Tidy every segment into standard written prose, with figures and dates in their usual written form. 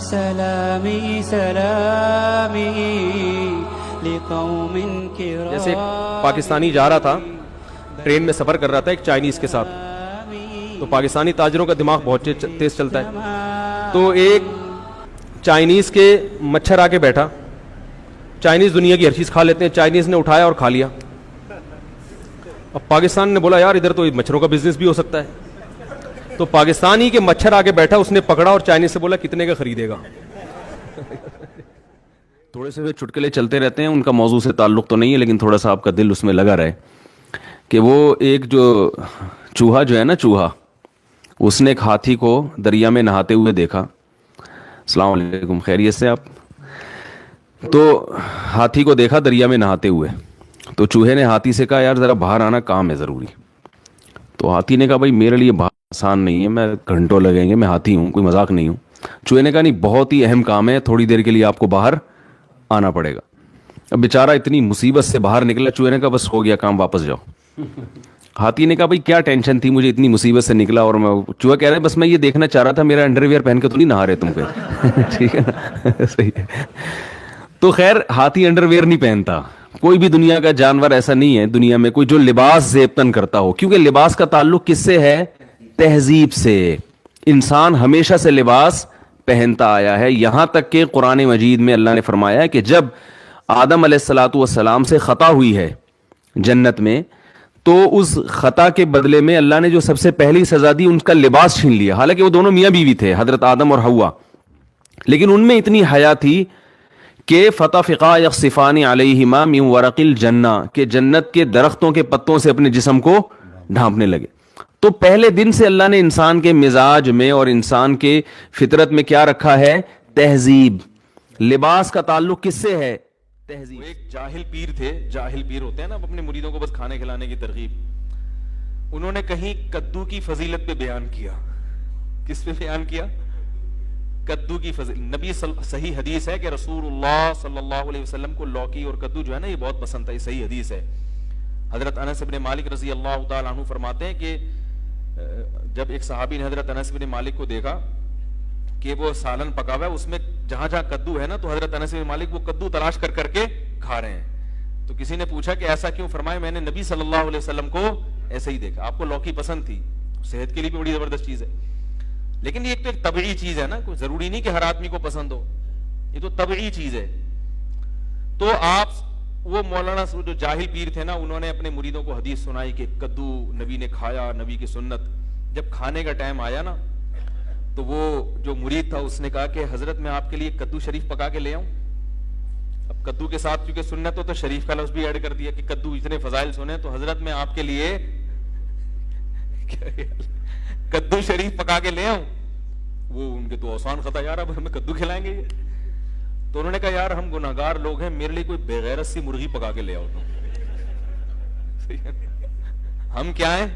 سلامي سلامي لقوم كرام. جیسے پاکستانی جا رہا تھا, ٹرین میں سفر کر رہا تھا ایک چائنیز کے ساتھ, تو پاکستانی تاجروں کا دماغ بہت تیز چلتا ہے. تو ایک چائنیز کے مچھر آ کے بیٹھا. چائنیز دنیا کی ہر چیز کھا لیتے ہیں, چائنیز نے اٹھایا اور کھا لیا. اب پاکستان نے بولا یار ادھر تو مچھروں کا بزنس بھی ہو سکتا ہے. تو پاکستانی کے مچھر آ کے بیٹھا, اس نے پکڑا اور چائنیز سے بولا کتنے کا خریدے گا. تھوڑے سے چٹکلے چلتے رہتے ہیں, ان کا موضوع سے تعلق تو نہیں ہے, لیکن تھوڑا سا آپ کا دل اس میں لگا رہے کہ وہ ایک جو چوہا جو ہے نا, چوہا, اس نے ایک ہاتھی کو دریا میں نہاتے ہوئے دیکھا. السلام علیکم, خیریت سے آپ؟ تو ہاتھی کو دیکھا دریا میں نہاتے ہوئے, تو چوہے نے ہاتھی سے کہا یار ذرا باہر آنا, کام ہے ضروری. تو ہاتھی نے کہا بھائی میرے لیے باہر آسان نہیں ہے, میں گھنٹوں لگیں گے, میں ہاتھی ہوں, کوئی مذاق نہیں ہوں. چوہے نے کہا نہیں, بہت ہی اہم کام ہے, تھوڑی دیر کے لیے آپ کو باہر آنا پڑے گا. اب بیچارہ اتنی مصیبت سے باہر نکلا, چوہے نے کہا بس ہو گیا کام, واپس جاؤ. ہاتھی نے کہا بھائی کیا ٹینشن تھی, مجھے اتنی مصیبت سے نکلا, اور میں, چوہا کہہ رہے بس میں یہ دیکھنا چاہ رہا تھا میرا انڈر ویئر پہن کے تو نہیں نہا رہے تم پہ. ٹھیک ہے نا, صحیح ہے. تو خیر ہاتھی انڈر ویئر نہیں پہنتا, کوئی بھی دنیا کا جانور ایسا نہیں ہے دنیا میں کوئی جو لباس زیبتن کرتا ہو, کیونکہ لباس کا تعلق کس سے ہے؟ تہذیب سے. انسان ہمیشہ سے لباس پہنتا آیا ہے, یہاں تک کہ قرآن مجید میں اللہ نے فرمایا ہے کہ جب آدم علیہ الصلاۃ والسلام سے خطا ہوئی ہے جنت میں, تو اس خطا کے بدلے میں اللہ نے جو سب سے پہلی سزا دی, ان کا لباس چھین لیا. حالانکہ وہ دونوں میاں بیوی تھے, حضرت آدم اور حوا, لیکن ان میں اتنی حیا تھی کہ فتفقا یخصفان علیہما من ورق الجنہ, کہ جنت کے درختوں کے پتوں سے اپنے جسم کو ڈھانپنے لگے. تو پہلے دن سے اللہ نے انسان کے مزاج میں اور انسان کے فطرت میں کیا رکھا ہے؟ تہذیب. لباس کا تعلق کس سے ہے؟ تہذیب. ایک جاہل پیر تھے, جاہل پیر ہوتے ہیں نا اپنے مریدوں کو بس کھانے کھلانے کی ترغیب, انہوں نے کہیں کدو کی فضیلت پہ بیان کیا. کس پہ بیان کیا؟ کدو کی فضیلت. نبی صحیح حدیث ہے کہ رسول اللہ صلی اللہ علیہ وسلم کو لوکی اور کدو جو ہے نا یہ بہت پسند تھا, یہ صحیح حدیث ہے. حضرت انس بن مالک رضی اللہ تعالی عنہ فرماتے ہیں کہ جب ایک صحابی نے حضرت انس بن مالک کو دیکھا کہ وہ سالن پکا ہوا ہے, اس میں جہاں جہاں کدو ہے نا, تو حضرت انس بن مالک وہ کدو تلاش کر کر کے کھا رہے ہیں. تو کسی نے پوچھا کہ ایسا کیوں؟ فرمایا میں نے نبی صلی اللہ علیہ وسلم کو ایسے ہی دیکھا. آپ کو لوکی پسند تھی, صحت کے لیے بھی بڑی زبردست چیز ہے, لیکن یہ ایک طبعی چیز ہے نا, کوئی ضروری نہیں کہ ہر آدمی کو پسند ہو, یہ تو طبعی چیز ہے. تو آپ وہ مولانا جو جاہل پیر تھے نا, انہوں نے اپنے مریدوں کو حدیث سنائی کہ کدو نبی نے کھایا, نبی کی سنت. جب کھانے کا ٹائم آیا نا, تو وہ جو مرید تھا اس نے کہا کہ حضرت میں آپ کے لیے کدو شریف پکا کے لے آؤں. اب کدو کے ساتھ کیونکہ سنت ہو تو شریف کا لفظ بھی ایڈ کر دیا کہ کدو اتنے فضائل سنے, تو حضرت میں آپ کے لیے کدو شریف پکا کے لے آؤں. وہ ان کے تو آسان خطا, یار اب ہمیں کدو کھلائیں گے یہ. تو انہوں نے کہا یار ہم گناہگار لوگ ہیں, میرے لیے کوئی بغیرت سی مرغی پکا کے لے آؤ تم. ہم کیا ہیں؟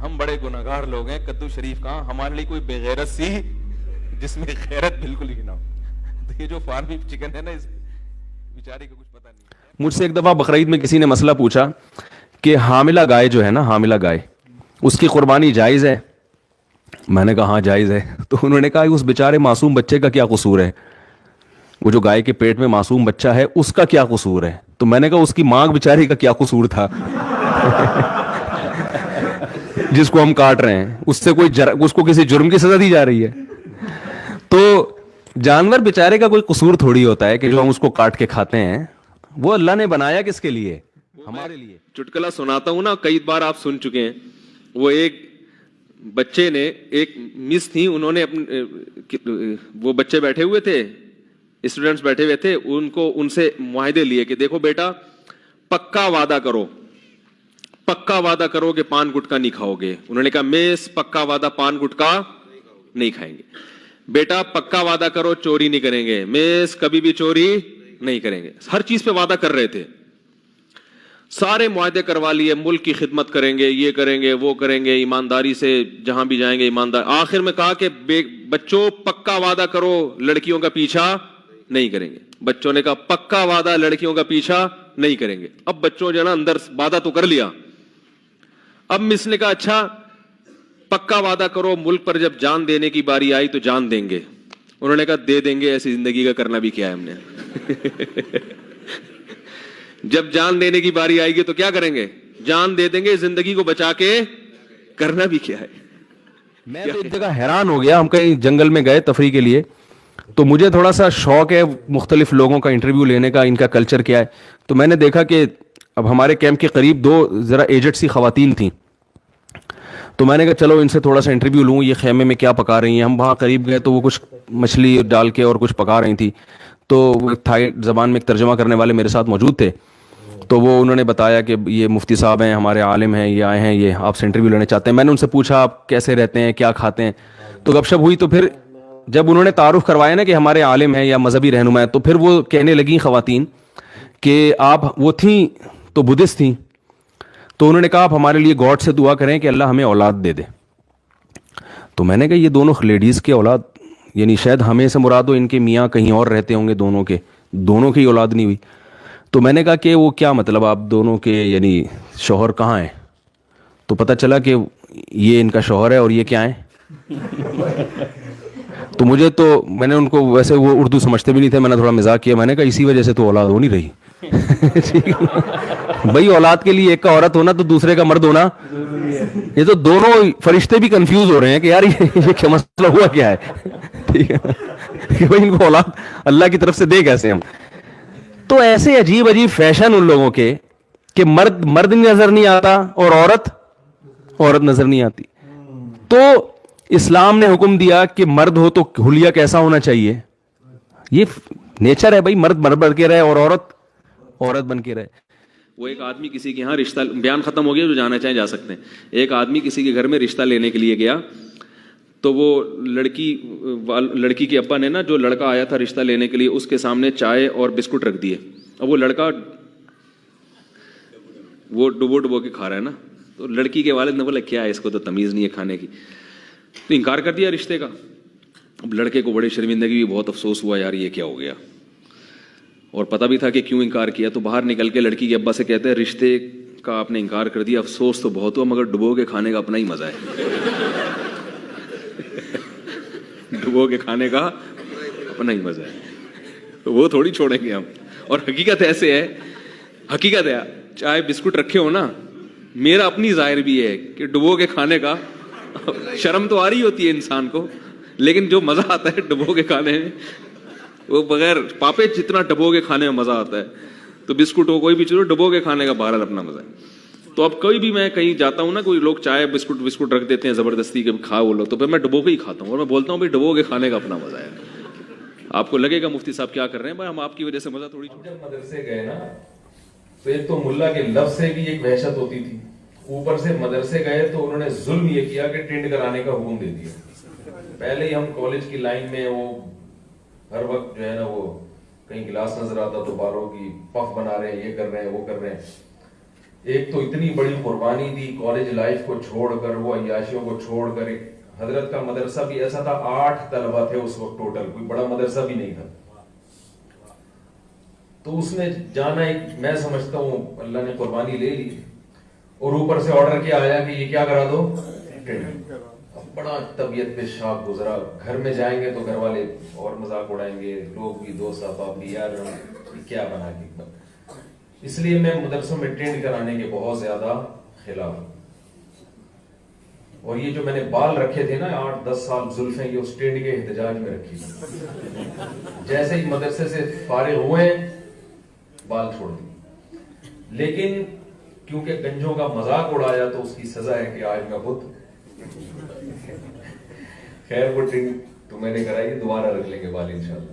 ہم بڑے گناہگار لوگ ہیں, کدو شریف کہاں, ہمارے لیے کوئی بغیرت سی جس میں غیرت بالکل ہی نہ ہو. تو یہ جو فارمی چکن ہے نا, اس بیچارے کو کچھ پتہ نہیں. مجھ سے ایک دفعہ بقرعید میں کسی نے مسئلہ پوچھا کہ حاملہ گائے جو ہے نا, حاملہ گائے, اس کی قربانی جائز ہے؟ میں نے کہا ہاں جائز ہے. تو انہوں نے کہا اس بیچارے معصوم بچے کا کیا قصور ہے؟ وہ جو گائے کے پیٹ میں معصوم بچہ ہے اس کا کیا قصور ہے؟ تو میں نے کہا اس کی ماں بیچاری کا کیا قصور تھا جس کو ہم کاٹ رہے ہیں, اس سے اس کو کسی جرم کی سزا دی جا رہی ہے. تو جانور بیچارے کا کوئی قصور تھوڑی ہوتا ہے کہ جو ہم اس کو کاٹ کے کھاتے ہیں. وہ اللہ نے بنایا کس کے لیے؟ ہمارے لیے. چٹکلا سناتا ہوں نا, کئی بار آپ سن چکے ہیں. وہ ایک بچے نے, ایک مس تھی, انہوں نے وہ بچے بیٹھے ہوئے تھے, اسٹوڈنٹس بیٹھے ہوئے تھے, ان سے معاہدے لیے کہ دیکھو بیٹا پکا وعدہ کرو, پکا وعدہ کرو کہ پان گٹکا نہیں کھاؤ گے. انہوں نے کہا میس پکا وعدہ پان گٹکا نہیں کھائیں گے. بیٹا پکا وعدہ کرو چوری نہیں کریں گے. میس کبھی بھی چوری نہیں کریں گے. ہر چیز پہ وعدہ کر رہے تھے, سارے معاہدے کروا لیے, ملک کی خدمت کریں گے, یہ کریں گے, وہ کریں گے, ایمانداری سے جہاں بھی جائیں گے ایماندار. آخر میں کہا کہ بچوں پکا وعدہ کرو لڑکیوں کا پیچھا نہیں کریں گے. بچوں نے کہا پکا وعدہ لڑکیوں کا پیچھا نہیں کریں گے. اب بچوں جو نا اندر وعدہ تو کر لیا. اب مس نے کہا اچھا پکا وعدہ کرو ملک پر جب جان دینے کی باری آئی تو جان دیں گے. انہوں نے کہا دے دیں گے, ایسی زندگی کا کرنا بھی کیا ہے ہم نے. جب جان دینے کی باری آئے گی تو کیا کریں گے؟ جان دے دیں گے, زندگی کو بچا کے کرنا بھی کیا ہے. میں تو ایک جگہ حیران ہو گیا, ہم کہیں جنگل میں گئے تفریح کے لیے, تو مجھے تھوڑا سا شوق ہے مختلف لوگوں کا انٹرویو لینے کا, ان کا کلچر کیا ہے. تو میں نے دیکھا کہ اب ہمارے کیمپ کے قریب 2 ذرا ایجڈ سی خواتین تھیں, تو میں نے کہا چلو ان سے تھوڑا سا انٹرویو لوں, یہ خیمے میں کیا پکا رہی ہیں. ہم وہاں قریب گئے تو وہ کچھ مچھلی ڈال کے اور کچھ پکا رہی تھی, تو تھائی زبان میں ایک ترجمہ کرنے والے میرے ساتھ موجود تھے. تو وہ انہوں نے بتایا کہ یہ مفتی صاحب ہیں, ہمارے عالم ہیں, یہ آئے ہیں, یہ آپ سے انٹرویو لینا چاہتے ہیں. میں نے ان سے پوچھا آپ کیسے رہتے ہیں, کیا کھاتے ہیں, تو گپ شپ ہوئی. تو پھر جب انہوں نے تعارف کروایا نا کہ ہمارے عالم ہیں یا مذہبی رہنما ہیں, تو پھر وہ کہنے لگیں خواتین کہ آپ, وہ تھیں تو بدھسٹ تھیں, تو انہوں نے کہا آپ ہمارے لیے گاڈ سے دعا کریں کہ اللہ ہمیں اولاد دے دے. تو میں نے کہا یہ دونوں لیڈیز کے اولاد, یعنی شاید ہمیں سے مراد ہو, ان کے میاں کہیں اور رہتے ہوں گے, دونوں کی اولاد نہیں ہوئی. تو میں نے کہا کہ وہ کیا مطلب آپ دونوں کے, یعنی شوہر کہاں ہیں؟ تو پتہ چلا کہ یہ ان کا شوہر ہے اور یہ کیا ہیں. تو میں نے ان کو, ویسے وہ اردو سمجھتے بھی نہیں تھے, میں نے تھوڑا مزاق کیا, میں نے کہا اسی وجہ سے تو اولاد ہو نہیں رہی. بھائی اولاد کے لیے ایک کا عورت ہونا تو دوسرے کا مرد ہونا, یہ تو دونوں فرشتے بھی کنفیوز ہو رہے ہیں کہ یار یہ کیا مسئلہ ہوا کیا ہے. ٹھیک ہے کہ بھائی ان کو اولاد اللہ کی طرف سے دے کیسے ہم. تو ایسے عجیب فیشن ان لوگوں کے کہ مرد نظر نہیں آتا اور عورت نظر نہیں آتی. تو اسلام نے حکم دیا کہ مرد ہو تو حلیہ کیسا ہونا چاہیے, یہ نیچر ہے بھائی, مرد بن کے رہے اور عورت بن کے رہے. وہ ایک آدمی کسی کے یہاں رشتہ, بیان ختم ہو گیا, جو جانا چاہیں جا سکتے ہیں. ایک آدمی کسی کے گھر میں رشتہ لینے کے لیے گیا, تو وہ لڑکی کے ابا نے نا, جو لڑکا آیا تھا رشتہ لینے کے لیے, اس کے سامنے چائے اور بسکٹ رکھ دیے. اب وہ لڑکا وہ ڈبو کے کھا رہا ہے نا, تو لڑکی کے والد نے بولا کیا ہے, اس کو تو تمیز نہیں ہے کھانے کی, تو انکار کر دیا رشتے کا. اب لڑکے کو بڑی شرمندگی, بھی بہت افسوس ہوا یار یہ کیا ہو گیا, اور پتہ بھی تھا کہ کیوں انکار کیا. تو باہر نکل کے لڑکی کے ابا سے کہتے ہیں رشتے کا آپ نے انکار کر دیا, افسوس تو بہت ہوا, مگر ڈبو کے کھانے کا اپنا ہی مزہ ہے. ڈبو کے کھانے کا اپنا ہی مزہ ہے, تو وہ تھوڑی چھوڑیں گے ہم. اور حقیقت ایسے ہے, حقیقت ہے, چائے بسکٹ رکھے ہو نا, میرا اپنی ظاہر بھی ہے کہ ڈبو کے کھانے کا شرم تو آ رہی ہوتی ہے انسان کو, لیکن جو مزہ آتا ہے ڈبو کے کھانے میں, وہ بغیر پاپے جتنا ڈبو کے کھانے میں مزہ آتا ہے, تو بسکٹ ہو کوئی بھی چیز ہو, ڈبو کے کھانے کا بہرحال اپنا مزہ ہے. تو اب کوئی بھی, میں کہیں جاتا ہوں نا, کوئی لوگ چائے بسکٹ رکھ دیتے ہیں زبردستی کے کھا وہ لو, تو پھر میں ڈبو کے ہی کھاتا ہوں, اور میں بولتا ہوں بھائی ڈبو کے کھانے کا اپنا مزہ ہے. آپ کو لگے گا مفتی صاحب کیا کر رہے ہیں, بھائی ہم آپ کی وجہ سے مزہ تھوڑی. جب مدرسے گئے نا, تو ایک تو ملا کے لفظ سے بھی ایک وحشت ہوتی تھی, اوپر سے مدرسے گئے تو انہوں نے ظلم یہ کیا کہ ٹینٹ کرانے کا حکم دے دیا. پہلے ہی ہم کالج کی لائن میں, وہ ہر وقت جو ہے نا, وہ کہیں گلاس نظر آتا تو بالوں کی پف بنا رہے ہیں, یہ کر رہے ہیں, وہ کر رہے ہیں. ایک تو اتنی بڑی قربانی دی کالج لائف کو چھوڑ کر, وہ عیاشیوں کو چھوڑ کر. حضرت کا مدرسہ بھی ایسا تھا, 8 طلبہ تھے اس وقت ٹوٹل, کوئی بڑا مدرسہ بھی نہیں تھا. تو اس میں جانا ایک, میں سمجھتا ہوں اللہ نے قربانی لے لی, اور اوپر سے آرڈر کیا آیا کہ یہ کیا کرا دو, اب بڑا طبیعت پہ شاک گزرا. گھر میں جائیں گے تو گھر والے اور مذاق اڑائیں گے, لوگ بھی, دوست احباب بھی, یار کیا بنا کے. اس لیے میں مدرسوں میں ٹینٹ کرانے کے بہت زیادہ خلاف ہوں. اور یہ جو میں نے بال رکھے تھے نا 8-10 سال زلفیں, یہ اس ٹینٹ کے احتجاج میں رکھی تھی. جیسے ہی مدرسے سے فارغ ہوئے بال چھوڑ دی, لیکن کیونکہ گنجوں کا مذاق اڑایا تو اس کی سزا ہے کہ آج میں خود. خیر وہ ٹینٹ تو میں نے کرائی, دوبارہ رکھ لیں گے بال انشاءاللہ.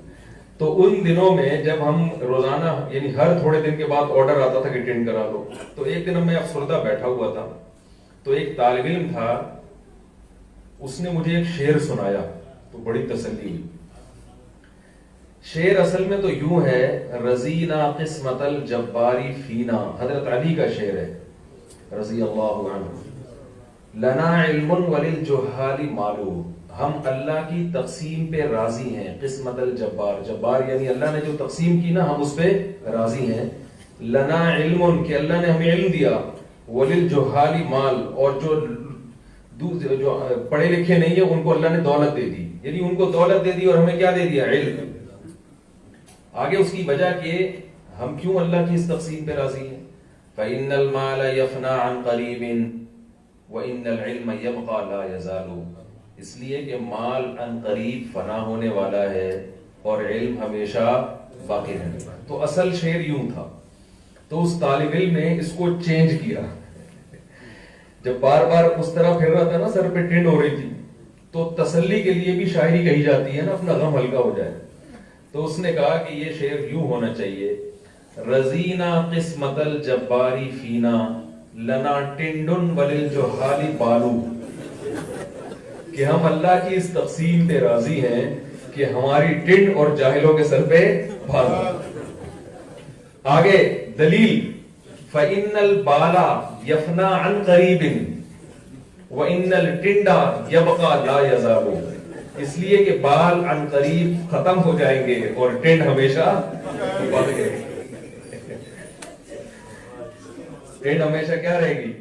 تو ان دنوں میں جب ہم روزانہ, یعنی ہر تھوڑے دن کے بعد آرڈر آتا تھا کہ ٹینٹ کرا لو, تو ایک دن میں افسردہ بیٹھا ہوا تھا, تو ایک طالب علم تھا, اس نے مجھے ایک شعر سنایا, تو بڑی تسلی ہوئی. شعر اصل میں تو یوں ہے, رضینا قسمت الجباری فینا, حضرت علی کا شعر ہے رضی اللہ عنہ. لنا علم وللجہال معلوم, ہم اللہ کی تقسیم پہ راضی ہیں. قسمت الجبار, جبار یعنی اللہ نے جو تقسیم کی نا, ہم اس پہ راضی ہیں. لنا علم, کہ اللہ نے ہمیں علم دیا. وللجہال مال, اور جو پڑھے لکھے نہیں ہیں ان کو اللہ نے دولت دے دی. یعنی ان کو دولت دے دی اور ہمیں کیا دے دیا؟ علم. آگے اس کی وجہ کہ ہم کیوں اللہ کی اس تقسیم پہ راضی ہیں. فَإِنَّ الْمَالَ يَفْنَى عَنْ قَرِيبٍ وَإِنَّ الْعِلْمَ يَبْقَى لَا يَزَالُ. اس لیے کہ مال عن قریب فنا ہونے والا ہے اور علم ہمیشہ باقی رہنے والا. تو اصل شعر یوں تھا. تو اس طالب علم نے اس کو چینج کیا. جب بار بار اس طرح پھر رہا تھا نا، سر پہ ٹنڈ ہو رہی تھی، تو تسلی کے لیے بھی شاعری کہی جاتی ہے نا، اپنا غم ہلکا ہو جائے. تو اس نے کہا کہ یہ شعر یوں ہونا چاہیے: رزینا قسمت الجباری فینا لنا ٹنڈن وللجہال بالو. کہ ہم اللہ کی اس تقسیم پہ راضی ہیں کہ ہماری ٹنڈ اور جاہلوں کے سر پہ بال. آگے دلیل: فَإِنَّ الْبَالَ يَفْنَى عَنْ قَرِيبٍ وَإِنَّ الْٹِنْڈَ يَبْقَى لَا يَزَالُ. اس لیے کہ بال عن قریب ختم ہو جائیں گے اور ٹنڈ ہمیشہ بڑھ گئے. ٹنڈ ہمیشہ کیا رہے گی؟